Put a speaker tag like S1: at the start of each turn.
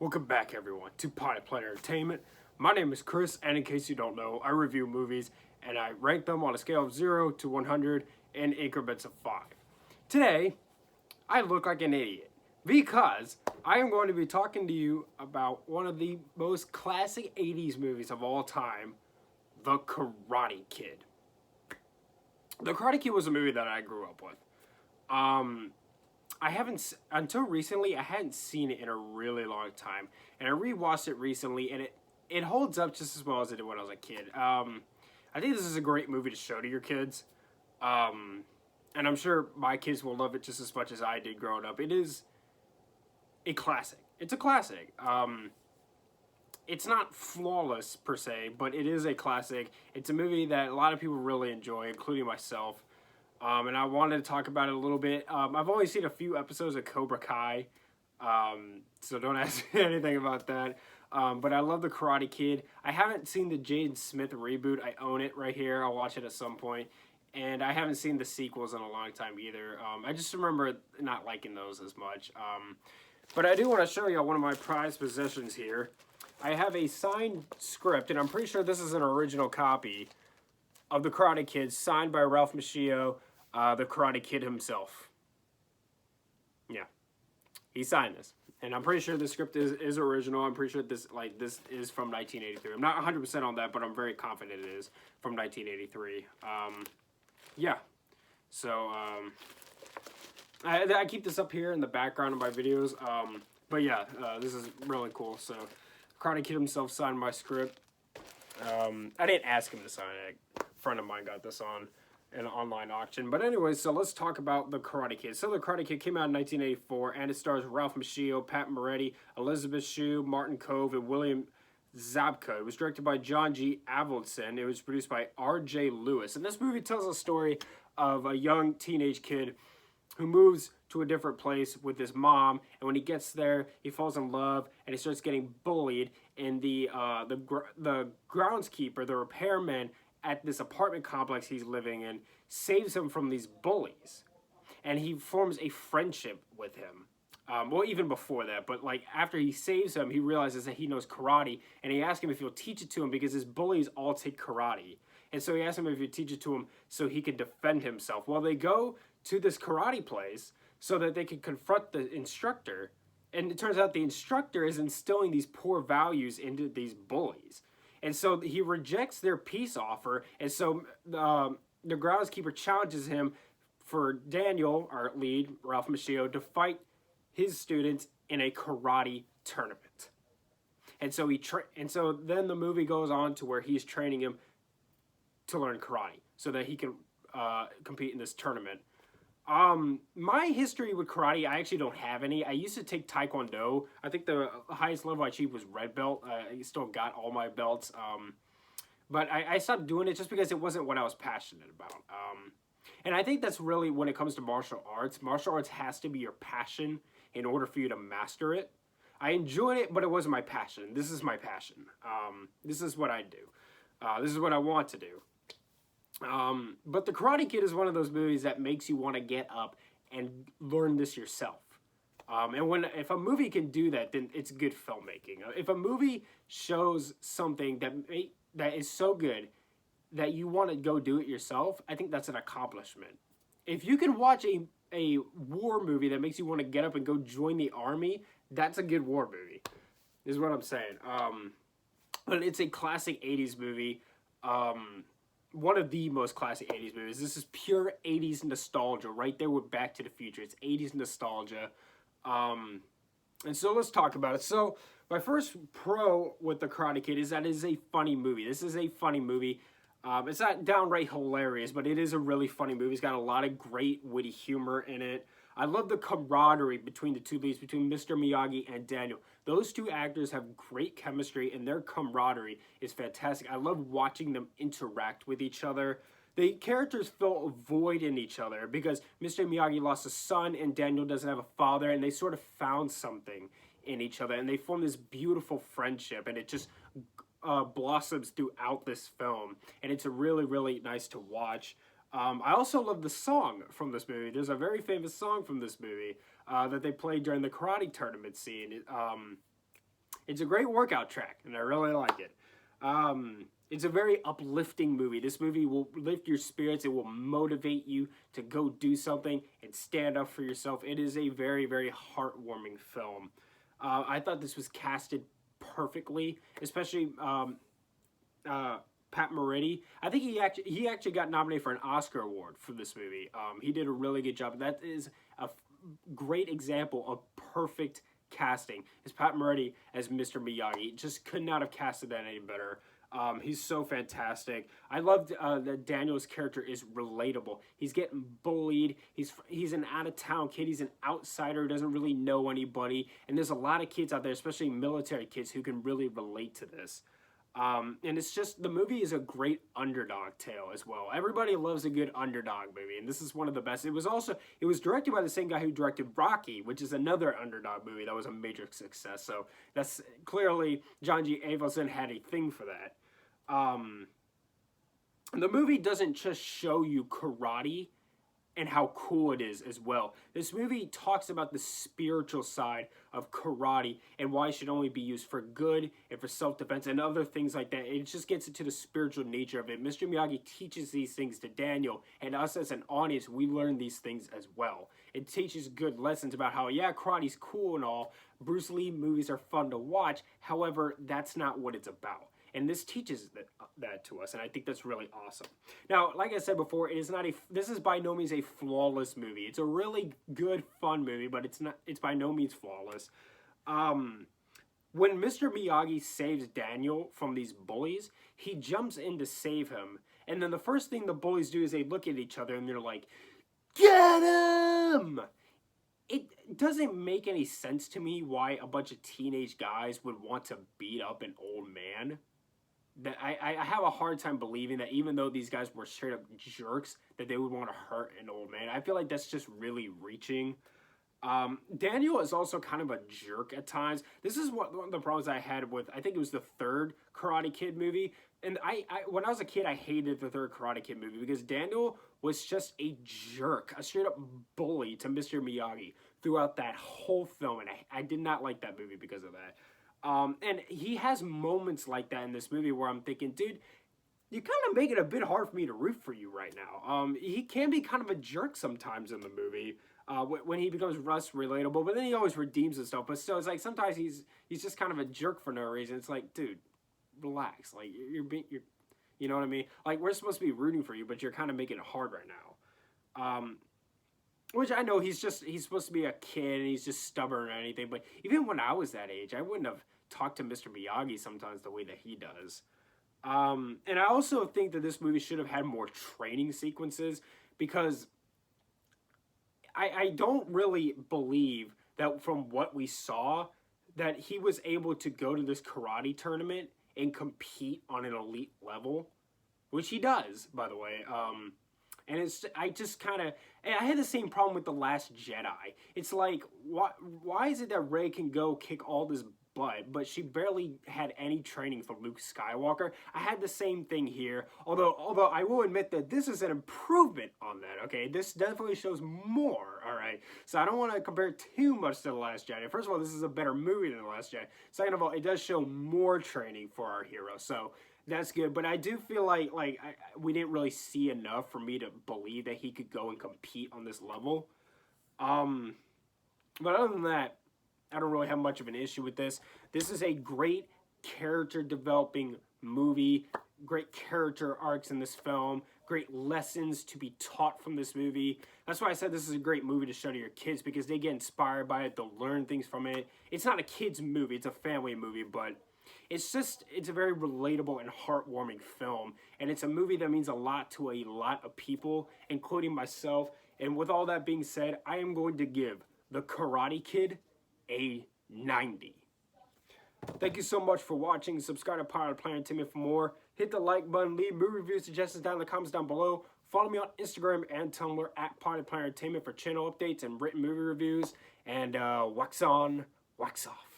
S1: Welcome back, everyone, to Potty Planet Entertainment. My name is Chris, and in case you don't know, I review movies and I rank them on a scale of 0 to 100 in increments of 5. Today, I look like an idiot because I am going to be talking to you about one of the most classic 80s movies of all time, The Karate Kid. The Karate Kid was a movie that I grew up with. I haven't, until recently, I hadn't seen it in a really long time. And I rewatched it recently, and it holds up just as well as it did when I was a kid. I think this is a great movie to show to your kids. And I'm sure my kids will love it just as much as I did growing up. It is a classic. It's a classic. It's not flawless, per se, but it is a classic. It's a movie that a lot of people really enjoy, including myself. And I wanted to talk about it a little bit. I've only seen a few episodes of Cobra Kai, so don't ask me anything about that. But I love The Karate Kid. I haven't seen the Jaden Smith reboot. I own it right here. I'll watch it at some point. And I haven't seen the sequels in a long time either. I just remember not liking those as much. But I do want to show you one of my prized possessions here. I have a signed script, and I'm pretty sure this is an original copy of The Karate Kid, signed by Ralph Macchio, the Karate Kid himself. Yeah, he signed this, and I'm pretty sure the script is original. I'm pretty sure this is from 1983. I'm not 100% on that, but I'm very confident it is from 1983. Yeah, so I keep this up here in the background of my videos. But yeah, this is really cool. So, Karate Kid himself signed my script. I didn't ask him to sign it. A friend of mine got this on an online auction. But anyway, so let's talk about The Karate Kid. So The Karate Kid came out in 1984, and it stars Ralph Macchio, Pat Moretti, Elizabeth Shue, Martin Kove, and William Zabka. It was directed by John G. Avildsen. It was produced by R.J. Lewis. And this movie tells a story of a young teenage kid who moves to a different place with his mom, and when he gets there, he falls in love, and he starts getting bullied, and the groundskeeper, the repairman at this apartment complex he's living in, saves him from these bullies, and he forms a friendship with him. Well, even before that, but like after he saves him, he realizes that he knows karate, and he asks him if he'll teach it to him because his bullies all take karate. And so he asks him if he'll teach it to him so he can defend himself. Well, they go to this karate place so that they can confront the instructor, and it turns out the instructor is instilling these poor values into these bullies. And so he rejects their peace offer, and so the groundskeeper challenges him for Daniel, our lead, Ralph Macchio, to fight his students in a karate tournament. And so so then the movie goes on to where he's training him to learn karate so that he can compete in this tournament. My history with karate, I actually don't have any. I used to take Taekwondo. I think the highest level I achieved was red belt. I still got all my belts. But I stopped doing it just because it wasn't what I was passionate about. And I think that's really when it comes to martial arts. Martial arts has to be your passion in order for you to master it. I enjoyed it, but it wasn't my passion. This is my passion. This is what I do. This is what I want to do. But The Karate Kid is one of those movies that makes you want to get up and learn this yourself. And if a movie can do that, then it's good filmmaking. If a movie shows something that is so good that you want to go do it yourself, I think that's an accomplishment. If you can watch a war movie that makes you want to get up and go join the army, that's a good war movie, is what I'm saying. But it's a classic 80s movie. One of the most classic 80s movies. This is pure 80s nostalgia right there with Back to the Future. It's 80s nostalgia. And so let's talk about it. So my first pro with The Karate Kid is that it is a funny movie. This is a funny movie. It's not downright hilarious, but it is a really funny movie. It's got a lot of great witty humor in it. I love the camaraderie between the two leads, between Mr. Miyagi and Daniel. Those two actors have great chemistry, and their camaraderie is fantastic. I love watching them interact with each other. The characters fill a void in each other because Mr. Miyagi lost a son, and Daniel doesn't have a father, and they sort of found something in each other, and they form this beautiful friendship, and it just blossoms throughout this film, and it's really, really nice to watch. I also love the song from this movie. There's a very famous song from this movie that they played during the karate tournament scene. It's a great workout track, and I really like it. It's a very uplifting movie. This movie will lift your spirits. It will motivate you to go do something and stand up for yourself. It is a very, very heartwarming film. I thought this was casted perfectly, especially Pat Morita. I think he actually got nominated for an Oscar award for this movie. He did a really good job. That is a great example of perfect casting. Is Pat Morita as Mr. Miyagi. Just could not have casted that any better. He's so fantastic. I loved that Daniel's character is relatable. He's getting bullied. He's an out-of-town kid. He's an outsider who doesn't really know anybody. And there's a lot of kids out there, especially military kids, who can really relate to this. And it's just, the movie is a great underdog tale as well. Everybody loves a good underdog movie, and this is one of the best. It was directed by the same guy who directed Rocky, which is another underdog movie that was a major success. So that's clearly, John G. Avildsen had a thing for that. The movie doesn't just show you karate and how cool it is as well. This movie talks about the spiritual side of karate and why it should only be used for good and for self-defense and other things like that. It just gets into the spiritual nature of it. Mr. Miyagi teaches these things to Daniel, and us as an audience, we learn these things as well. It teaches good lessons about how, yeah, karate's cool and all. Bruce Lee movies are fun to watch. However, that's not what it's about. And this teaches that to us, and I think that's really awesome. Now, like I said before, this is by no means a flawless movie. It's a really good, fun movie, but it's by no means flawless. When Mr. Miyagi saves Daniel from these bullies, he jumps in to save him, and then the first thing the bullies do is they look at each other and they're like, "Get him!" It doesn't make any sense to me why a bunch of teenage guys would want to beat up an old man. That I have a hard time believing that even though these guys were straight up jerks, that they would want to hurt an old man. I feel like that's just really reaching. Daniel is also kind of a jerk at times. This is one of the problems I had with, I think it was the third Karate Kid movie. And when I was a kid, I hated the third Karate Kid movie because Daniel was just a jerk, a straight up bully to Mr. Miyagi throughout that whole film. And I did not like that movie because of that. And he has moments like that in this movie where I'm thinking, dude, you kind of make it a bit hard for me to root for you right now. He can be kind of a jerk sometimes in the movie when he becomes Russ relatable, but then he always redeems himself. But still, it's like sometimes he's just kind of a jerk for no reason. It's like, dude, relax. Like you're you know what I mean? Like we're supposed to be rooting for you, but you're kind of making it hard right now. Which I know he's supposed to be a kid and he's just stubborn or anything, but even when I was that age, I wouldn't have talked to Mr. Miyagi sometimes the way that he does. And I also think that this movie should have had more training sequences because I don't really believe that from what we saw that he was able to go to this karate tournament and compete on an elite level, which he does, by the way. And I had the same problem with The Last Jedi. It's like, why is it that Rey can go kick all this butt, but she barely had any training from Luke Skywalker? I had the same thing here, although I will admit that this is an improvement on that, okay? This definitely shows more, all right? So I don't want to compare too much to The Last Jedi. First of all, this is a better movie than The Last Jedi. Second of all, it does show more training for our hero, so that's good, but I do feel like we didn't really see enough for me to believe that he could go and compete on this level. But other than that, I don't really have much of an issue with this. This is a great character developing movie, great character arcs in this film, great lessons to be taught from this movie. That's why I said this is a great movie to show to your kids because they get inspired by it, they'll learn things from it. It's not a kid's movie, it's a family movie, but it's a very relatable and heartwarming film, and it's a movie that means a lot to a lot of people, including myself. And with all that being said, I am going to give The Karate Kid a 90. Thank you so much for watching. Subscribe to Pilot Planet Entertainment for more. Hit the like button, leave movie review suggestions down in the comments down below. Follow me on Instagram and Tumblr at Pilot Planet Entertainment for channel updates and written movie reviews. And wax on, wax off.